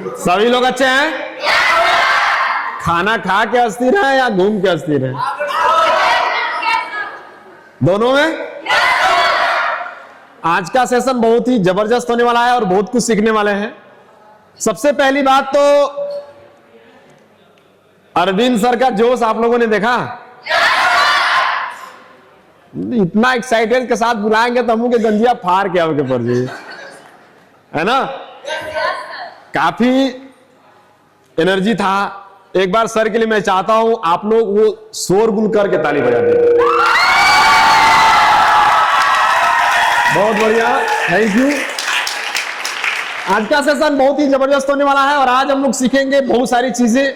सभी लोग अच्छे हैं? खाना खा के अस्थिर है या घूम के अस्थिर है? दोनों में? आज का सेशन बहुत ही जबरदस्त होने वाला है और बहुत कुछ सीखने वाले हैं। सबसे पहली बात तो अरविंद सर का जोश आप लोगों ने देखा? इतना एक्साइटेड के साथ बुलाएंगे तो हम के गंजिया फाड़ के आपके पर जी, है ना? काफी एनर्जी था। एक बार सर के लिए मैं चाहता हूं आप लोग वो शोरगुल करके ताली बजा दें। बहुत बढ़िया, थैंक यू। आज का सेशन बहुत ही जबरदस्त होने वाला है और आज हम लोग सीखेंगे बहुत सारी चीजें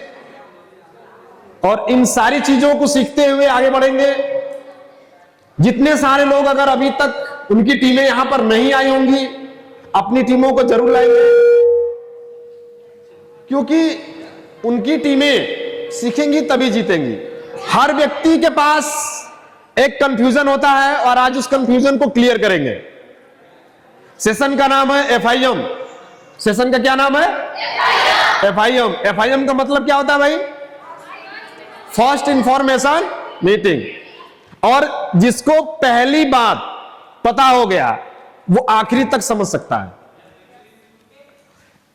और इन सारी चीजों को सीखते हुए आगे बढ़ेंगे। जितने सारे लोग अगर अभी तक उनकी टीमें यहां पर नहीं आई होंगी, अपनी टीमों को जरूर लाएंगे, क्योंकि उनकी टीमें सीखेंगी तभी जीतेंगी। हर व्यक्ति के पास एक कंफ्यूजन होता है और आज उस कंफ्यूजन को क्लियर करेंगे। सेशन का नाम है FIM। सेशन का क्या नाम है? FIM। FIM का मतलब क्या होता है भाई? First information meeting. और जिसको पहली बात पता हो गया वो आखिरी तक समझ सकता है।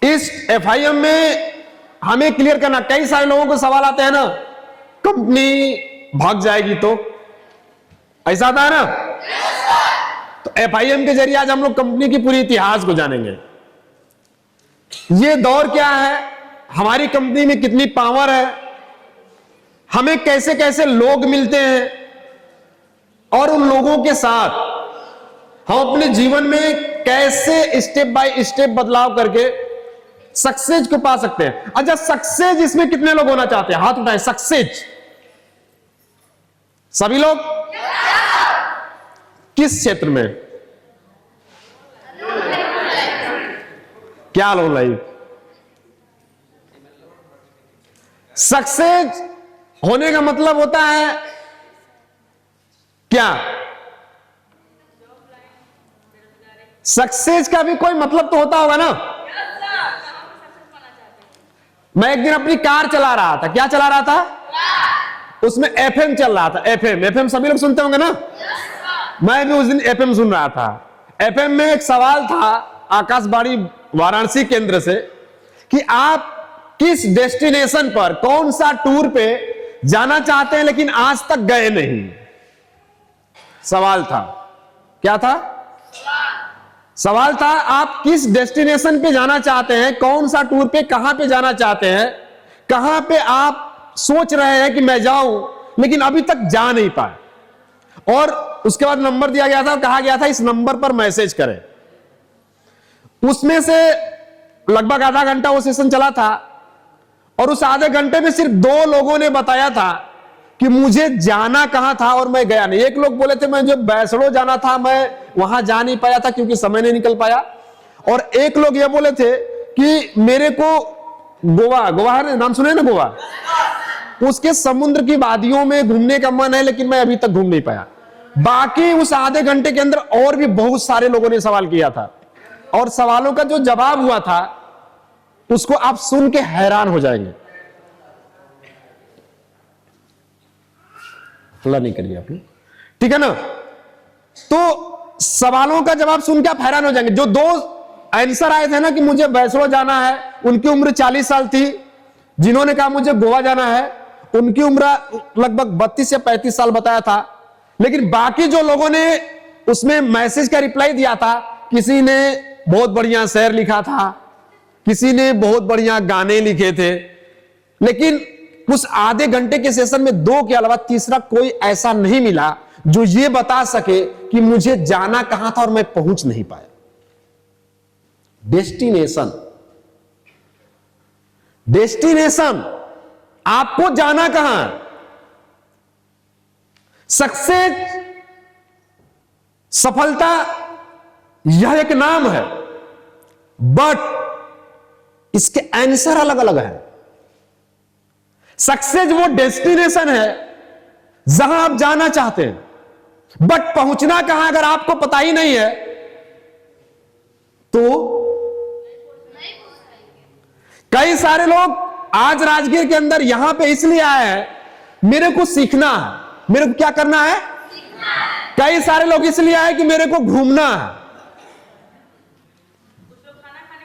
इस FIM में हमें क्लियर करना, कई सारे लोगों को सवाल आते हैं ना, कंपनी भाग जाएगी तो, ऐसा आता है ना? तो FIM के जरिए आज हम लोग कंपनी की पूरी इतिहास को जानेंगे। ये दौर क्या है, हमारी कंपनी में कितनी पावर है, हमें कैसे कैसे लोग मिलते हैं और उन लोगों के साथ हम अपने जीवन में कैसे स्टेप बाय स्टेप बदलाव करके सक्सेस को पा सकते हैं। अच्छा, सक्सेस इसमें कितने लोग होना चाहते हैं? हाथ उठाएं। सक्सेस सभी लोग? किस क्षेत्र में? क्या लो लाइफ? सक्सेस होने का मतलब होता है क्या? सक्सेस का भी कोई मतलब तो होता होगा ना? मैं एक दिन अपनी कार चला रहा था। क्या चला रहा था? उसमें FM चल रहा था। FM सभी लोग सुनते होंगे ना? मैं भी उस दिन FM सुन रहा था। FM में एक सवाल था आकाशवाणी वाराणसी केंद्र से कि आप किस डेस्टिनेशन पर, कौन सा टूर पे जाना चाहते हैं लेकिन आज तक गए नहीं। सवाल था, क्या था? सवाल था आप किस डेस्टिनेशन पे जाना चाहते हैं, कौन सा टूर पे, कहां पे जाना चाहते हैं, कहां पे आप सोच रहे हैं कि मैं जाऊं लेकिन अभी तक जा नहीं पाए। और उसके बाद नंबर दिया गया था, कहा गया था इस नंबर पर मैसेज करें। उसमें से लगभग आधा घंटा वो सेशन चला था और उस आधे घंटे में सिर्फ 2 लोगों ने बताया था कि मुझे जाना कहां था और मैं गया नहीं। एक लोग बोले थे मैं जो बैसड़ो जाना था मैं वहां जा नहीं पाया था क्योंकि समय नहीं निकल पाया। और एक लोग ये बोले थे कि मेरे को गोवा नाम सुने ना, गोवा, उसके समुद्र की वादियों में घूमने का मन है लेकिन मैं अभी तक घूम नहीं पाया। बाकी उस आधे घंटे के अंदर और भी बहुत सारे लोगों ने सवाल किया था और सवालों का जो जवाब हुआ था उसको आप सुन के हैरान हो जाएंगे। हल्ला नहीं करिए आपने, ठीक है ना? तो सवालों का जवाब सुन के आप हैरान हो जाएंगे। जो 2 आंसर आए थे ना कि मुझे वैष्णो जाना है, उनकी उम्र 40 साल थी। जिन्होंने कहा मुझे गोवा जाना है, उनकी उम्र लगभग 32 से 35 साल बताया था। लेकिन बाकी जो लोगों ने उसमें मैसेज का रिप्लाई दिया था, किसी ने बहुत बढ़िया शेर लिखा था, किसी ने बहुत बढ़िया गाने लिखे थे, लेकिन उस आधे घंटे के सेशन में 2 के अलावा तीसरा कोई ऐसा नहीं मिला जो ये बता सके कि मुझे जाना कहां था और मैं पहुंच नहीं पाया। डेस्टिनेशन आपको जाना कहां है? सक्सेस, सफलता, यह एक नाम है, बट इसके आंसर अलग अलग है। सक्सेस वो डेस्टिनेशन है जहां आप जाना चाहते हैं, बट पहुंचना कहां अगर आपको पता ही नहीं है तो कई सारे लोग आज राजगीर के अंदर यहां पे इसलिए आए हैं, मेरे को सीखना है। मेरे को क्या करना है? कई सारे लोग इसलिए आए कि मेरे को घूमना है।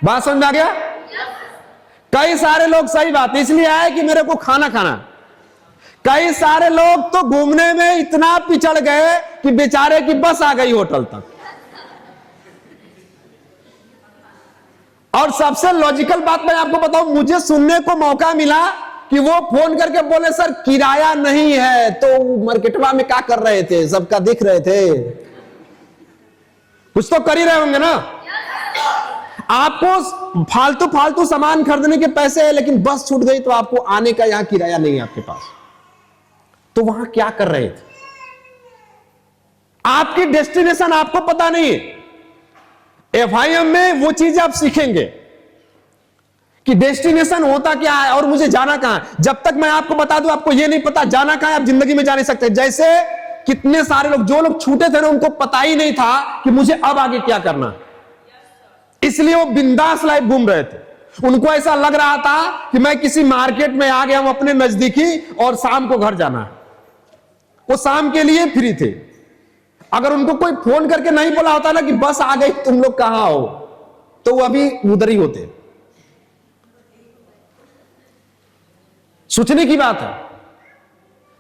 बात समझ आ गया? कई सारे लोग, सही बात, इसलिए आए कि मेरे को खाना खाना। कई सारे लोग तो घूमने में इतना पिछड़ गए कि बेचारे की बस आ गई होटल तक। और सबसे लॉजिकल बात मैं आपको बताऊं, मुझे सुनने को मौका मिला कि वो फोन करके बोले सर किराया नहीं है, तो मार्केटवा में क्या कर रहे थे, सबका दिख रहे थे। कुछ तो कर ही रहे होंगे ना। आपको फालतू फालतू सामान खरीदने के पैसे है, लेकिन बस छूट गई तो आपको आने का यहां किराया नहीं है आपके पास, तो वहां क्या कर रहे थे? आपकी डेस्टिनेशन आपको पता नहीं है। FIM में वो चीज आप सीखेंगे कि डेस्टिनेशन होता क्या है और मुझे जाना कहां है। जब तक मैं आपको बता दूं, आपको ये नहीं पता जाना कहां है, आप जिंदगी में जा नहीं सकते। जैसे कितने सारे लोग, जो लोग छूटे थे ना, उनको पता ही नहीं था कि मुझे अब आगे क्या करना है, इसलिए वो बिंदास लाइफ घूम रहे थे। उनको ऐसा लग रहा था कि मैं किसी मार्केट में आ गया हूं अपने नजदीकी और शाम को घर जाना है। वो शाम के लिए फ्री थे। अगर उनको कोई फोन करके नहीं बोला होता ना कि बस आ गई, तुम लोग कहां हो, तो वो अभी उधर ही होते। सोचने की बात है।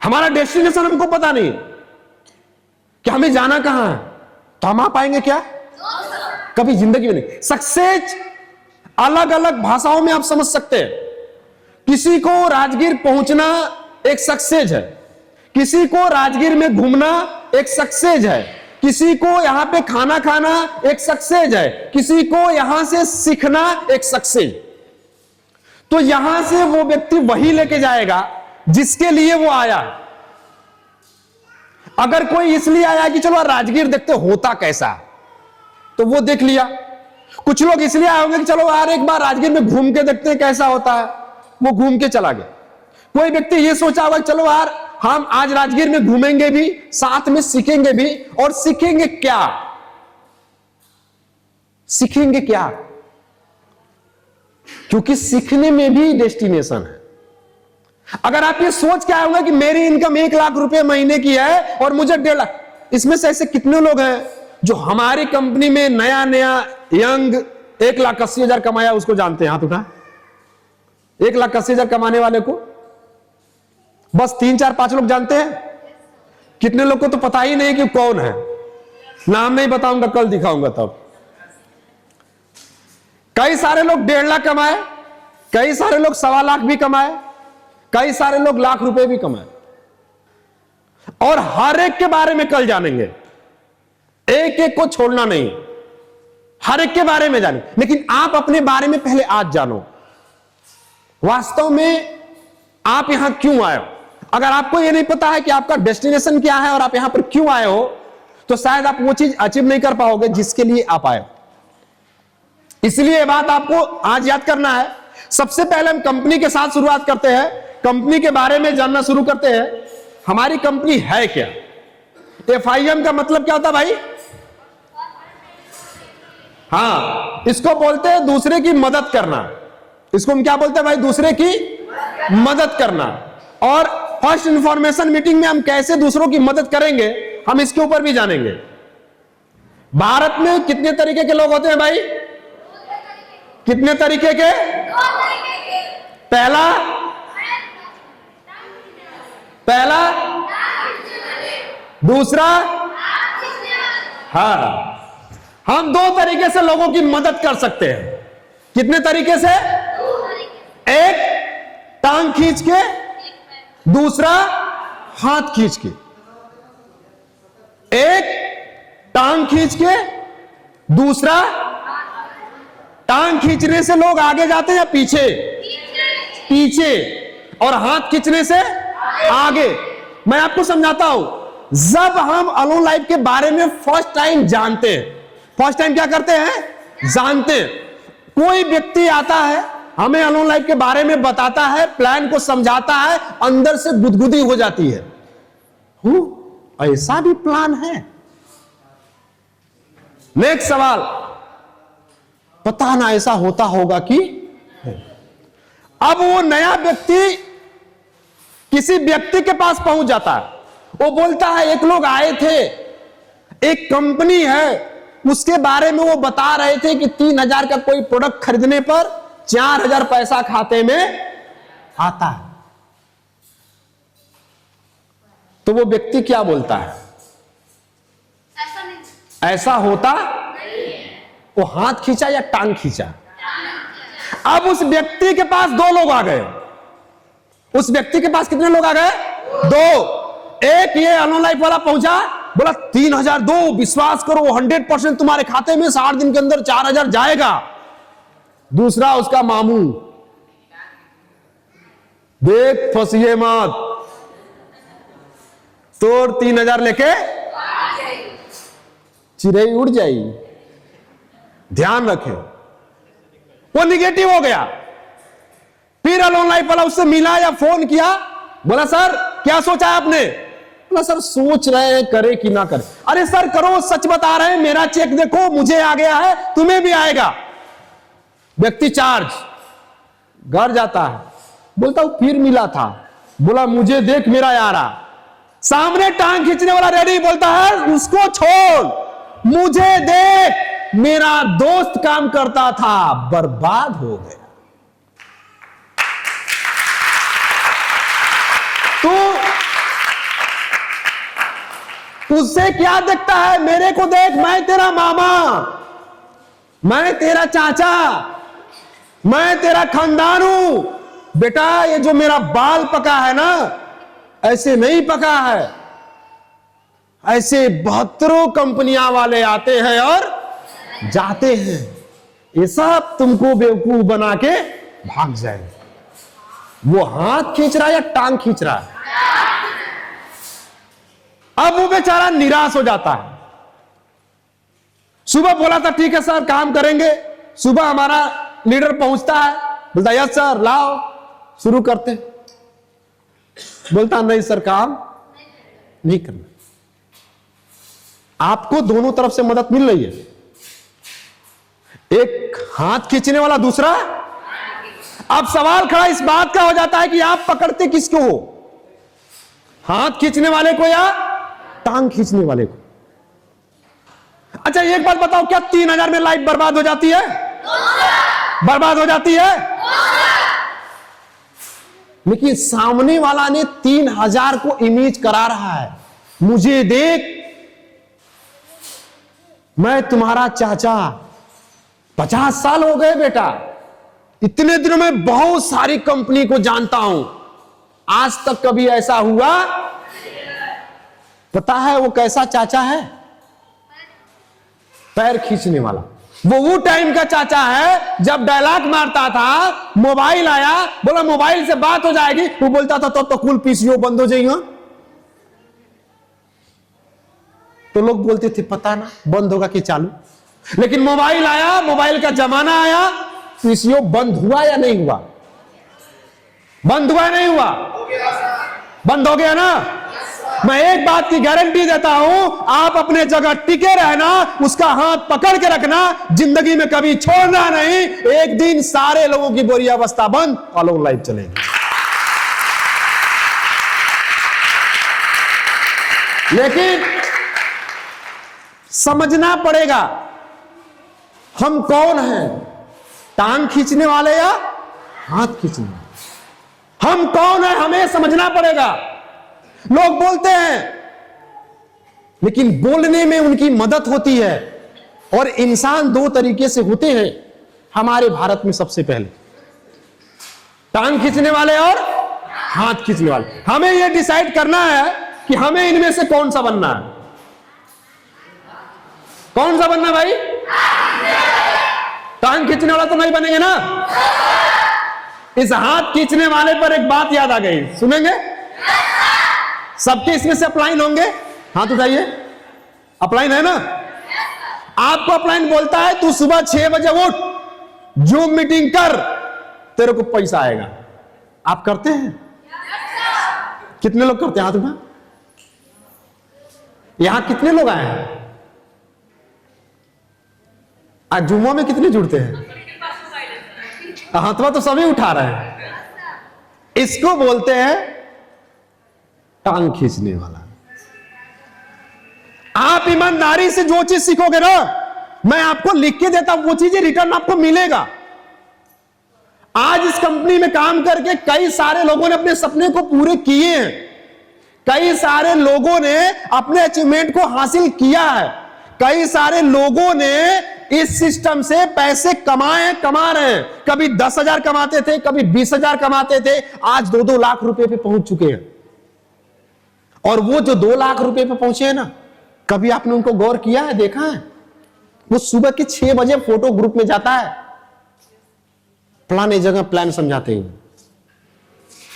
हमारा डेस्टिनेशन हमको पता नहीं कि हमें जाना कहां है, तो हम आ पाएंगे क्या? कभी जिंदगी में नहीं। सक्सेस अलग अलग भाषाओं में आप समझ सकते हैं। किसी को राजगीर पहुंचना एक सक्सेस है, किसी को राजगीर में घूमना एक सक्सेस है, किसी को यहां पे खाना खाना एक सक्सेस है, किसी को यहां से सीखना एक सक्सेस। तो यहां से वो व्यक्ति वही लेके जाएगा जिसके लिए वो आया। अगर कोई इसलिए आया कि चलो राजगीर देखते होता कैसा, तो वो देख लिया। कुछ लोग इसलिए आए होंगे कि चलो यार एक बार राजगीर में घूम के देखते हैं कैसा होता है, वो घूम के चला गया। कोई व्यक्ति ये सोचा होगा चलो यार हम आज राजगीर में घूमेंगे भी, साथ में सीखेंगे भी। और सीखेंगे क्या? सीखेंगे क्या? क्योंकि सीखने में भी डेस्टिनेशन है। अगर आप ये सोच के आए होंगे कि मेरी इनकम 1 लाख रुपए महीने की है और मुझे 1.5 लाख, इसमें से ऐसे कितने लोग हैं जो हमारी कंपनी में नया नया यंग 1,80,000 कमाया, उसको जानते हैं? हाथ उठा। 1,80,000 कमाने वाले को बस 3, 4, 5 लोग जानते हैं। कितने लोग को तो पता ही नहीं कि कौन है। नाम नहीं बताऊंगा, कल दिखाऊंगा तब। कई सारे लोग 1.5 लाख कमाए, कई सारे लोग 1.25 लाख भी कमाए, कई सारे लोग लाख रुपए भी कमाए। और हर एक के बारे में कल जानेंगे, एक एक को छोड़ना नहीं, हर एक के बारे में जाने। लेकिन आप अपने बारे में पहले आज जानो, वास्तव में आप यहां क्यों आए हो। अगर आपको यह नहीं पता है कि आपका डेस्टिनेशन क्या है और आप यहां पर क्यों आए हो, तो शायद आप वो चीज अचीव नहीं कर पाओगे जिसके लिए आप आए हो। इसलिए ये बात आपको आज याद करना है। सबसे पहले हम कंपनी के साथ शुरुआत करते हैं, कंपनी के बारे में जानना शुरू करते हैं। हमारी कंपनी है क्या? FIM का मतलब क्या होता है भाई? हाँ, इसको बोलते हैं दूसरे की मदद करना। इसको हम क्या बोलते हैं भाई? दूसरे की मदद करना। और फर्स्ट इंफॉर्मेशन मीटिंग में हम कैसे दूसरों की मदद करेंगे, हम इसके ऊपर भी जानेंगे। भारत में कितने तरीके के लोग होते हैं भाई? कितने तरीके के? पहला दूसरा, हाँ, हम 2 तरीके से लोगों की मदद कर सकते हैं। कितने तरीके से? एक टांग खींच के, दूसरा हाथ खींच के। एक टांग खींच के, दूसरा, टांग खींचने से लोग आगे जाते हैं या पीछे? पीछे। और हाथ खींचने से आगे। मैं आपको समझाता हूं, जब हम अलोन लाइफ के बारे में फर्स्ट टाइम जानते हैं, फर्स्ट टाइम क्या करते हैं? जानते हैं। कोई व्यक्ति आता है, हमें अलोन लाइफ के बारे में बताता है, प्लान को समझाता है, अंदर से गुदगुदी हो जाती है, ऐसा भी प्लान है। नेक्स्ट सवाल, पता ना ऐसा होता होगा कि अब वो नया व्यक्ति किसी व्यक्ति के पास पहुंच जाता है, वो बोलता है एक लोग आए थे, एक कंपनी है, उसके बारे में वो बता रहे थे कि 3,000 का कोई प्रोडक्ट खरीदने पर 4,000 पैसा खाते में आता है। तो वो व्यक्ति क्या बोलता है? ऐसा नहीं, ऐसा होता वो हाथ खींचा या टांग खींचा? अब उस व्यक्ति के पास 2 लोग आ गए। उस व्यक्ति के पास कितने लोग आ गए? 2। एक ये अलोन लाइफ वाला पहुंचा, बोला 3,000 दो, विश्वास करो 100% तुम्हारे खाते में 60 दिन के अंदर 4,000 जाएगा। दूसरा उसका मामू, देख फंसिए मत, तोड़ 3,000 लेके चिड़ई उड़ जाई, ध्यान रखे। वो निगेटिव हो गया। फिर अलोन लाइफ वाला उससे मिला या फोन किया, बोला सर क्या सोचा है आपने? बोला सर सोच रहे हैं करे कि ना करे। अरे सर करो, सच बता रहे हैं, मेरा चेक देखो, मुझे आ गया है, तुम्हें भी आएगा। व्यक्ति चार्ज घर जाता है, बोलता हूं फिर मिला था, बोला मुझे देख मेरा आ रहा। सामने टांग खींचने वाला रेडी, बोलता है उसको छोड़, मुझे देख मेरा दोस्त काम करता था, बर्बाद हो गया। तो उससे क्या देखता है? मेरे को देख, मैं तेरा मामा, मैं तेरा चाचा, मैं तेरा खानदान हूं। बेटा ये जो मेरा बाल पका है ना, ऐसे नहीं पका है, ऐसे 72 कंपनियां वाले आते हैं और जाते हैं, ये सब तुमको बेवकूफ बना के भाग जाए। वो हाथ खींच रहा है या टांग खींच रहा है? अब वो बेचारा निराश हो जाता है। सुबह बोला था ठीक है सर काम करेंगे, सुबह हमारा लीडर पहुंचता है, बोलता यस सर लाओ शुरू करते। बोलता नहीं सर काम नहीं करना। आपको दोनों तरफ से मदद मिल रही है, एक हाथ खींचने वाला, दूसरा। अब सवाल खड़ा इस बात का हो जाता है कि आप पकड़ते किसको हो, हाथ खींचने वाले को या टांग खींचने वाले को? अच्छा एक बात बताओ, क्या 3,000 में लाइफ बर्बाद हो जाती है? बर्बाद हो जाती है। लेकिन सामने वाला ने 3,000 को इमेज करा रहा है, मुझे देख मैं तुम्हारा चाचा, 50 साल हो गए बेटा, इतने दिनों में बहुत सारी कंपनी को जानता हूं, आज तक कभी ऐसा हुआ? पता है वो कैसा चाचा है? पैर खींचने वाला। वो टाइम का चाचा है जब डायलॉग मारता था, मोबाइल आया, बोला मोबाइल से बात हो जाएगी, वो बोलता था तब तो कुल पीसीओ बंद हो जाएगा। तो लोग बोलते थे पता ना बंद होगा कि चालू। लेकिन मोबाइल आया, मोबाइल का जमाना आया, पीसीओ बंद हुआ या नहीं हुआ? बंद हुआ या नहीं हुआ? बंद हो गया ना। मैं एक बात की गारंटी देता हूं, आप अपने जगह टिके रहना, उसका हाथ पकड़ के रखना, जिंदगी में कभी छोड़ना नहीं। एक दिन सारे लोगों की बुरी अवस्था बंद, अलोन लाइफ चलेगी। लेकिन समझना पड़ेगा हम कौन हैं, टांग खींचने वाले या हाथ खींचने वाले? हम कौन हैं हमें समझना पड़ेगा। लोग बोलते हैं, लेकिन बोलने में उनकी मदद होती है। और इंसान 2 तरीके से होते हैं हमारे भारत में, सबसे पहले टांग खींचने वाले और हाथ खींचने वाले। हमें यह डिसाइड करना है कि हमें इनमें से कौन सा बनना है। कौन सा बनना भाई? टांग खींचने वाला तो नहीं बनेंगे ना। इस हाथ खींचने वाले पर एक बात याद आ गई, सुनेंगे? सबके इसमें से अपलाइन होंगे, हाथ उठाइए। अपलाइन है ना? आपको अपलाइन बोलता है तू सुबह 6 बजे उठ, जूम मीटिंग कर, तेरे को पैसा आएगा। आप करते हैं? कितने लोग करते हैं? हाथ उठा। यहां कितने लोग आए हैं? आज जुम्मा में कितने जुड़ते हैं? हाथवा तो सभी उठा रहे हैं। इसको बोलते हैं टांग खींचने वाला। आप ईमानदारी से जो चीज सीखोगे ना, मैं आपको लिख के देता हूं, वो चीजें रिटर्न आपको मिलेगा। आज इस कंपनी में काम करके कई सारे लोगों ने अपने सपने को पूरे किए हैं, कई सारे लोगों ने अपने अचीवमेंट को हासिल किया है, कई सारे लोगों ने इस सिस्टम से पैसे कमा रहे हैं। कभी 10,000 कमाते थे, कभी 20,000 कमाते थे, आज 2-2 लाख रुपए पे पहुंच चुके हैं। और वो जो 2 लाख रुपए पे पहुंचे हैं ना, कभी आपने उनको गौर किया है, देखा है? वो सुबह के 6 बजे फोटो ग्रुप में जाता है, फलाने जगह प्लान समझाते हैं,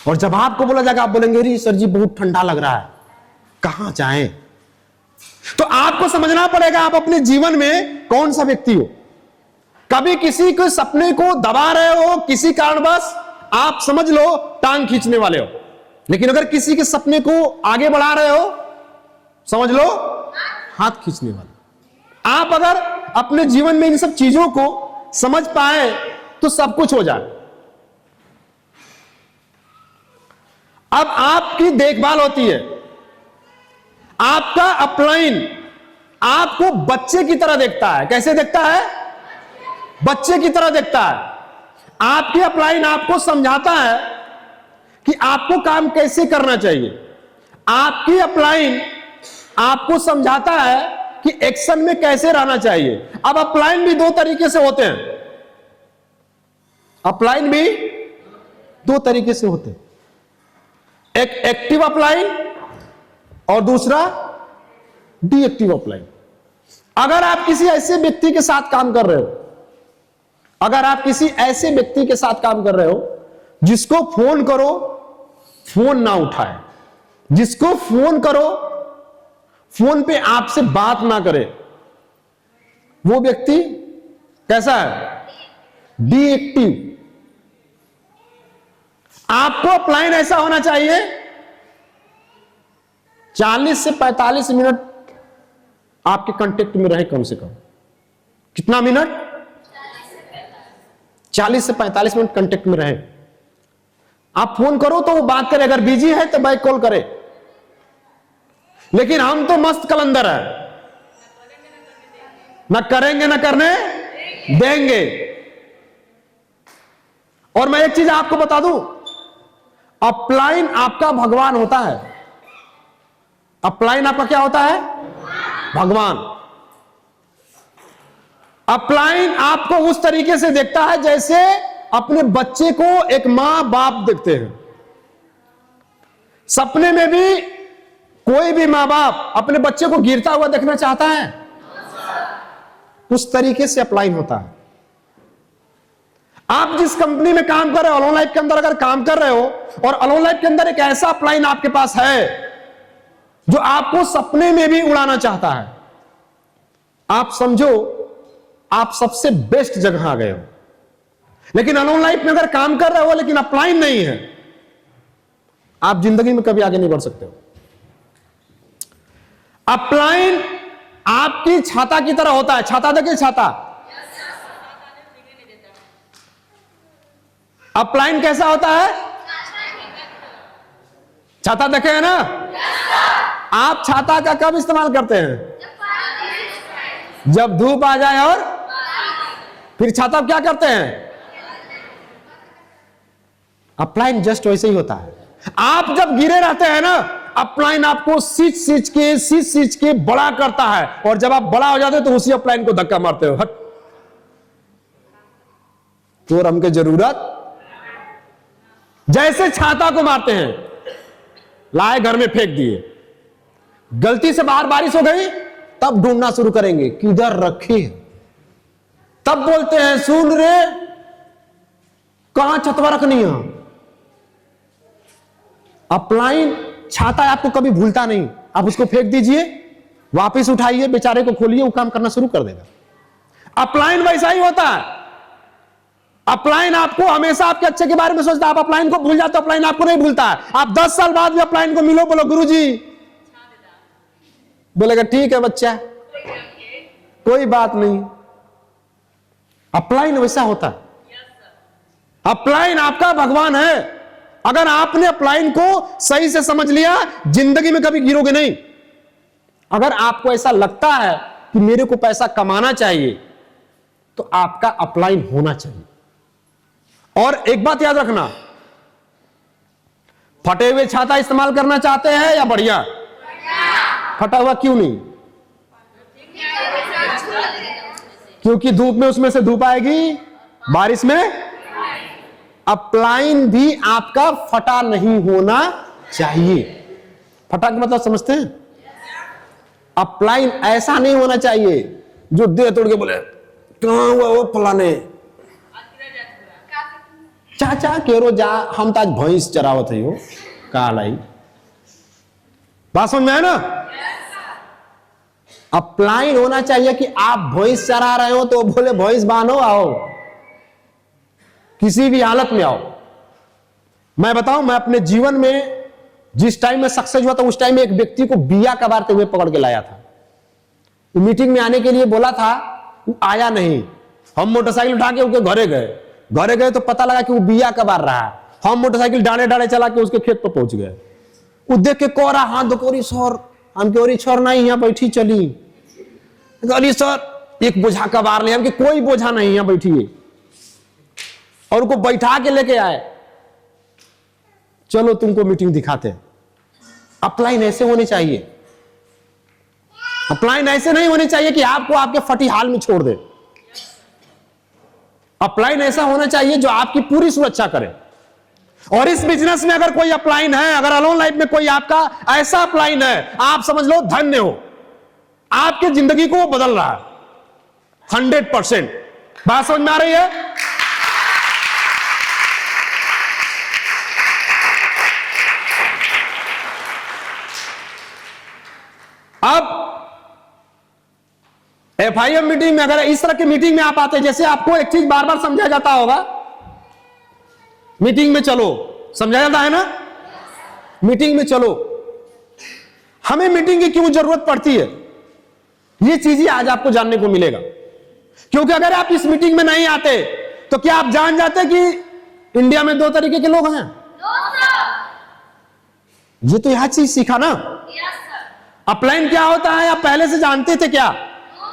और जब आपको बोला जाएगा आप बोलेंगे अरे सर जी बहुत ठंडा लग रहा है, कहां जाएं? तो आपको समझना पड़ेगा आप अपने जीवन में कौन सा व्यक्ति हो। कभी किसी के सपने को दबा रहे हो, किसी कारणवश आप समझ लो टांग खींचने वाले हो, लेकिन अगर किसी के सपने को आगे बढ़ा रहे हो, समझ लो हाथ खींचने वाले। आप अगर अपने जीवन में इन सब चीजों को समझ पाए तो सब कुछ हो जाए। अब आपकी देखभाल होती है, आपका अपलाइन आपको बच्चे की तरह देखता है। कैसे देखता है? बच्चे की तरह देखता है। आपकी अपलाइन आपको समझाता है कि आपको काम कैसे करना चाहिए। आपकी अपलाइन आपको समझाता है कि एक्शन में कैसे रहना चाहिए। अब अपलाइन भी 2 तरीके से होते हैं, अपलाइन भी 2 तरीके से होते हैं, एक एक्टिव अपलाइन और दूसरा डीएक्टिव अपलाइन। अगर आप किसी ऐसे व्यक्ति के साथ काम कर रहे हो, अगर आप किसी ऐसे व्यक्ति के साथ काम कर रहे हो जिसको फोन करो फोन ना उठाए, जिसको फोन करो फोन पे आपसे बात ना करे, वो व्यक्ति कैसा है? डीएक्टिव। आपको अपलाइन ऐसा होना चाहिए 40 से 45 मिनट आपके कांटेक्ट में रहे, कम से कम। कितना मिनट? 40 से 45 मिनट कांटेक्ट में रहे। आप फोन करो तो वो बात करे, अगर बिजी है तो बैक कॉल करे। लेकिन हम तो मस्त कलंदर है, ना करेंगे ना करने देंगे। और मैं एक चीज आपको बता दूं, अपलाइन आपका भगवान होता है। अपलाइन आपका क्या होता है? भगवान। अपलाइन आपको उस तरीके से देखता है जैसे अपने बच्चे को एक मां बाप देखते हैं। सपने में भी कोई भी मां बाप अपने बच्चे को गिरता हुआ देखना चाहता है? उस तरीके से अपलाइन होता है। आप जिस कंपनी में काम कर रहे हो, अलोन लाइफ के अंदर अगर काम कर रहे हो, और अलोन लाइफ के अंदर एक ऐसा अपलाइन आपके पास है जो आपको सपने में भी उड़ाना चाहता है, आप समझो आप सबसे बेस्ट जगह आ गए हो। लेकिन अलोन लाइफ में अगर काम कर रहे हो लेकिन अपलाइन नहीं है, आप जिंदगी में कभी आगे नहीं बढ़ सकते हो। अपलाइन आपकी छाता की तरह होता है। छाता देखिए, छाता। अपलाइन कैसा होता है? छाता देखे है ना? आप छाता का कब इस्तेमाल करते हैं? जब धूप आ जाए। और फिर छाता क्या करते हैं? अपलाइन जस्ट वैसे ही होता है। आप जब गिरे रहते हैं ना, अपलाइन आपको सींच के बड़ा करता है, और जब आप बड़ा हो जाते हो तो उसी अपलाइन को धक्का मारते हो। हट, तो हमके जरूरत। जैसे छाता को मारते हैं, लाए घर में फेंक दिए, गलती से बाहर बारिश हो गई, तब ढूंढना शुरू करेंगे किधर रखी है। तब बोलते हैं सुन रे कहां छतवा रखनी है। अपलाइन छाता आपको कभी भूलता नहीं। आप उसको फेंक दीजिए, वापस उठाइए, बेचारे को खोलिए, वो काम करना शुरू कर देगा। अपलाइन वैसा ही होता है। अपलाइन आपको हमेशा आपके अच्छे के बारे में सोचता है। आप अपलाइन को भूल जाते हो, अपलाइन आपको नहीं भूलता है। आप 10 साल बाद भी अपलाइन को मिलो, बोलो गुरुजी, बोलेगा ठीक है बच्चा, कोई बात नहीं। अपलाइन वैसा होता है। अपलाइन आपका भगवान है। अगर आपने अपलाइन को सही से समझ लिया, जिंदगी में कभी गिरोगे नहीं। अगर आपको ऐसा लगता है कि मेरे को पैसा कमाना चाहिए, तो आपका अपलाइन होना चाहिए। और एक बात याद रखना, फटे हुए छाता इस्तेमाल करना चाहते हैं या बढ़िया? फटा हुआ क्यों नहीं? क्योंकि धूप में उसमें से धूप आएगी, बारिश में। अपलाइन भी आपका फटा नहीं होना चाहिए। फटा का मतलब समझते हैं? अपलाइन ऐसा नहीं होना चाहिए जो दे तोड़ के बोले कहां हुआ वो फलाने चाचा केरो जा, हम तो आज भैंस चरावत है, हो काल आई। बात समझ में है ना? अपलाइन होना चाहिए कि आप भैंस चरा रहे हो तो बोले भैंस बांधो, आओ, किसी भी हालत में आओ। मैं बताऊं, मैं अपने जीवन में जिस टाइम में सक्सेस हुआ था, उस टाइम में एक व्यक्ति को बिया कबारते हुए पकड़ के लाया था। मीटिंग में आने के लिए बोला था, वो आया नहीं। हम मोटरसाइकिल उठा के उसके घरे गए तो पता लगा कि वो बिया कबार रहा है। हम मोटरसाइकिल डाले डाले चला के उसके खेत पर पहुंच गए। वो देख के कह रहा, हाथ धोरी सर, हम के छोर नहीं, यहाँ बैठी चली। अरे सर एक बोझा कबार ले, हम कोई बोझा नहीं, यहाँ बैठिए। और उनको बैठा के लेके आए, चलो तुमको मीटिंग दिखाते हैं। अपलाइन ऐसे होने चाहिए। अपलाइन ऐसे नहीं होने चाहिए कि आपको आपके फटी हाल में छोड़ दे। अपलाइन ऐसा होना चाहिए जो आपकी पूरी सुरक्षा करे। और इस बिजनेस में अगर कोई अपलाइन है, अगर अलोन लाइफ में कोई आपका ऐसा अपलाइन है, आप समझ लो धन्य हो। आपकी जिंदगी को वो बदल रहा है 100%। बात समझ में आ रही है? अब FIM मीटिंग में, अगर इस तरह की मीटिंग में आप आते हैं, जैसे आपको एक चीज बार बार समझाया जाता होगा, मीटिंग में चलो, समझाया जाता है ना, मीटिंग में चलो। हमें मीटिंग की क्यों जरूरत पड़ती है, ये चीजें आज आपको जानने को मिलेगा। क्योंकि अगर आप इस मीटिंग में नहीं आते तो क्या आप जान जाते कि इंडिया में 2 तरीके के लोग हैं? ये तो यह चीज सीखा ना। अपलाइन क्या होता है आप पहले से जानते थे क्या?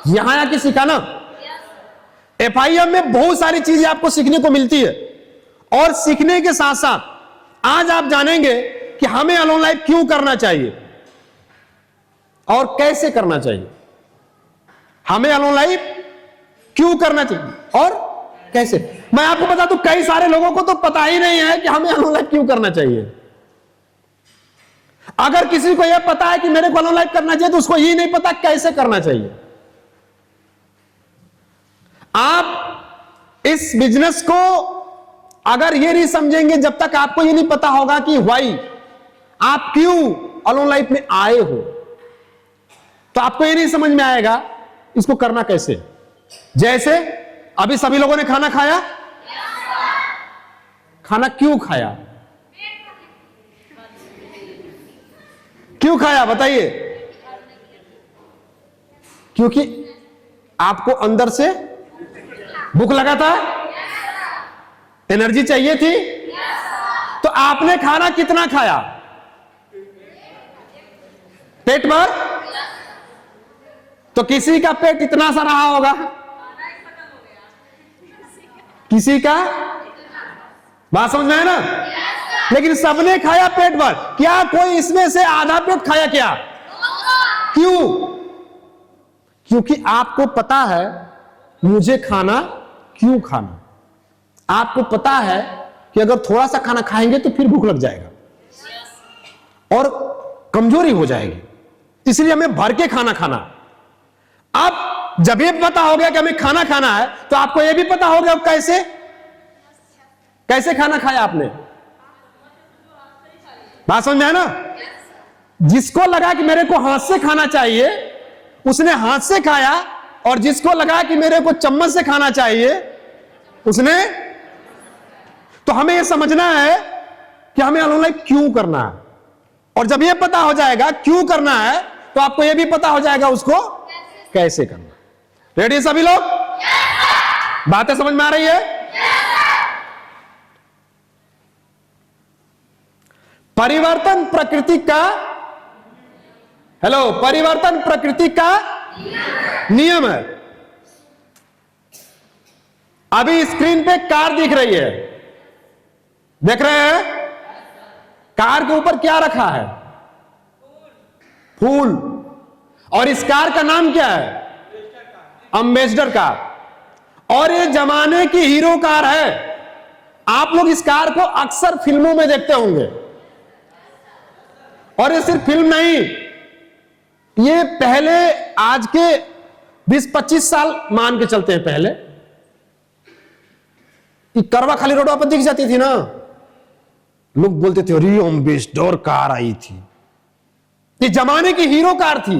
यहां आके सीखा ना। FIM में बहुत सारी चीजें आपको सीखने को मिलती है। और सीखने के साथ साथ आज आप जानेंगे कि हमें अलोन लाइफ क्यों करना चाहिए और कैसे करना चाहिए। हमें अलोन लाइफ क्यों करना चाहिए और कैसे। मैं आपको बता दूं, कई सारे लोगों को तो पता ही नहीं है कि हमें अलोन लाइफ क्यों करना चाहिए। अगर किसी को यह पता है कि मेरे को अलोन लाइफ करना चाहिए, तो उसको ये नहीं पता कैसे करना चाहिए। आप इस बिजनेस को अगर ये नहीं समझेंगे, जब तक आपको ये नहीं पता होगा कि व्हाई, आप क्यों अलोन लाइफ में आए हो, तो आपको ये नहीं समझ में आएगा इसको करना कैसे। जैसे अभी सभी लोगों ने खाना खाया, खाना क्यों खाया, क्यों खाया बताइए? क्योंकि आपको अंदर से भूख लगा था, एनर्जी चाहिए थी। तो आपने खाना कितना खाया? पेट भर? तो किसी का पेट इतना सा रहा होगा, किसी का, बात समझ में है ना? लेकिन सबने खाया पेट भर। क्या कोई इसमें से आधा पेट खाया क्या? क्यों? क्योंकि आपको पता है मुझे खाना क्यों खाना। आपको पता है कि अगर थोड़ा सा खाना खाएंगे तो फिर भूख लग जाएगा और कमजोरी हो जाएगी, इसलिए हमें भर के खाना खाना। अब जब ये पता हो गया कि हमें खाना खाना है, तो आपको यह भी पता हो गया कैसे कैसे खाना खाया आपने। बात समझ में है ना? जिसको लगा कि मेरे को हाथ से खाना चाहिए, उसने हाथ से खाया, और जिसको लगा कि मेरे को चम्मच से खाना चाहिए, उसने। तो हमें यह समझना है कि हमें अलोन लाइफ क्यों करना है। और जब यह पता हो जाएगा क्यों करना है, तो आपको यह भी पता हो जाएगा उसको कैसे करना। रेडी सभी लोग? बातें समझ में आ रही है? परिवर्तन प्रकृति का, हेलो, परिवर्तन प्रकृति का नियम है। अभी स्क्रीन पे कार दिख रही है, देख रहे हैं? कार के ऊपर क्या रखा है? फूल। और इस कार का नाम क्या है? Ambassador car. और ये जमाने की हीरो कार है। आप लोग इस कार को अक्सर फिल्मों में देखते होंगे। और ये सिर्फ फिल्म नहीं, ये पहले, आज के 20-25 साल मान के चलते हैं, पहले ये करवा खाली रोडों पर दिख जाती थी ना, लोग बोलते थे अरे एम्बेसडर कार आई थी। ये जमाने की हीरो कार थी,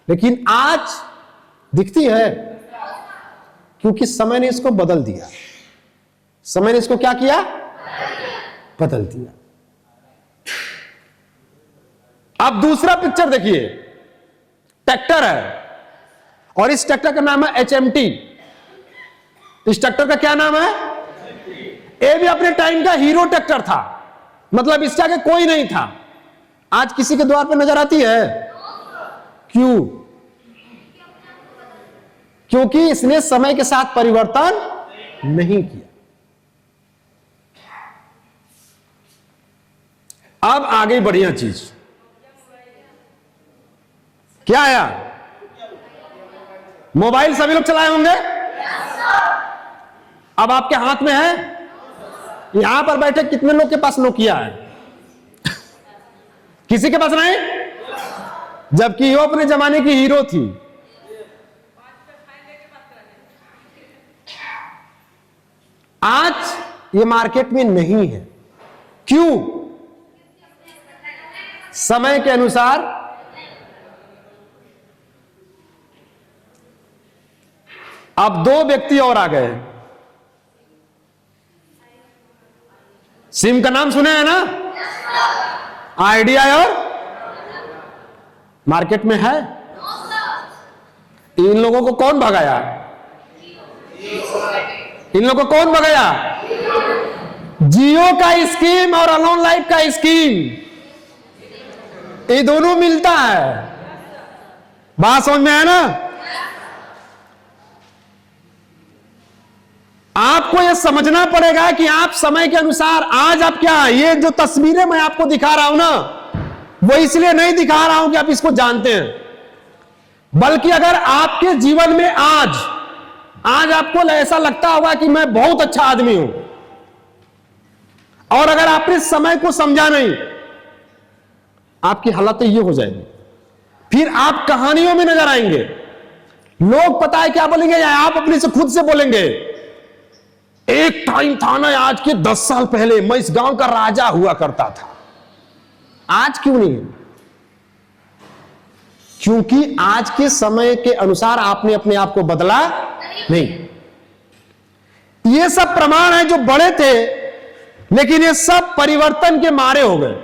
लेकिन आज दिखती है क्योंकि समय ने इसको बदल दिया। समय ने इसको क्या किया? बदल दिया। अब दूसरा पिक्चर देखिए, ट्रैक्टर है और इस ट्रैक्टर का नाम है HMT। इस ट्रैक्टर का क्या नाम है? ये भी अपने टाइम का हीरो ट्रैक्टर था, मतलब इसके आगे कोई नहीं था। आज किसी के द्वार पे नजर आती है? क्यों? क्योंकि इसने समय के साथ परिवर्तन नहीं किया। अब आ गई बढ़िया चीज, क्या आया? मोबाइल सभी लोग चलाए होंगे। अब आपके हाथ में है। यहां पर बैठे कितने लोग के पास नोकिया है? किसी के पास नहीं, जबकि वो अपने जमाने की हीरो थी। आज ये मार्केट में नहीं है। क्यों? समय के अनुसार अब दो व्यक्ति और आ गए। सिम का नाम सुने हैं ना? आइडिया और मार्केट में है। इन लोगों को कौन भगाया? इन लोगों को कौन भगाया? जियो का स्कीम और अलोन लाइफ का स्कीम, ये दोनों मिलता है। बात समझ में आया ना? आपको यह समझना पड़ेगा कि आप समय के अनुसार आज आप क्या, ये जो तस्वीरें मैं आपको दिखा रहा हूं ना, वो इसलिए नहीं दिखा रहा हूं कि आप इसको जानते हैं, बल्कि अगर आपके जीवन में आज आपको ऐसा लगता होगा कि मैं बहुत अच्छा आदमी हूं, और अगर आपने समय को समझा नहीं, आपकी हालत ये हो जाएगी। फिर आप कहानियों में नजर आएंगे। लोग पता है क्या बोलेंगे, या आप अपने से खुद से बोलेंगे, एक टाइम था ना, आज के 10 साल पहले मैं इस गांव का राजा हुआ करता था। आज क्यों नहीं है? क्योंकि आज के समय के अनुसार आपने अपने आप को बदला नहीं। ये सब प्रमाण है जो बड़े थे, लेकिन ये सब परिवर्तन के मारे हो गए।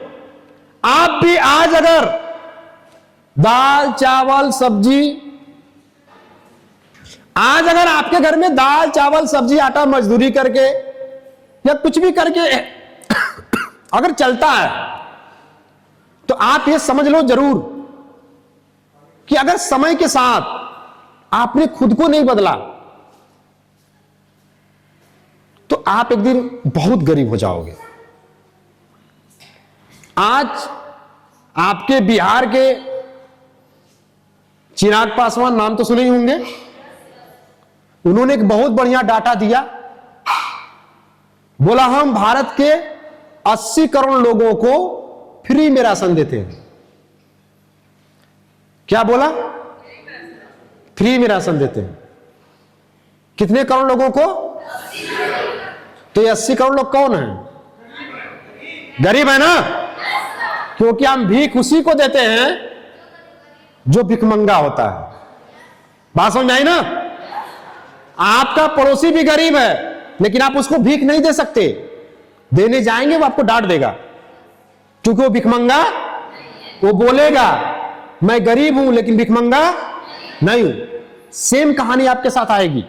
आप भी आज अगर दाल चावल सब्जी, आज अगर आपके घर में दाल चावल सब्जी आटा मजदूरी करके या कुछ भी करके अगर चलता है, तो आप ये समझ लो जरूर कि अगर समय के साथ आपने खुद को नहीं बदला, तो आप एक दिन बहुत गरीब हो जाओगे। आज आपके बिहार के चिराग पासवान, नाम तो सुने ही होंगे, उन्होंने एक बहुत बढ़िया डाटा दिया। बोला हम भारत के 80 करोड़ लोगों को फ्री में राशन देते हैं। क्या बोला? फ्री में राशन देते हैं। कितने करोड़ लोगों को? तो ये 80 करोड़ लोग कौन है? गरीब है ना? क्योंकि हम भीख उसी को देते हैं जो भिखमंगा होता है। बात समझ आई ना? आपका पड़ोसी भी गरीब है, लेकिन आप उसको भीख नहीं दे सकते। देने जाएंगे वो आपको डांट देगा, क्योंकि वो भिखमंगा, वो बोलेगा मैं गरीब हूं लेकिन भिखमंगा नहीं हूं। सेम कहानी आपके साथ आएगी।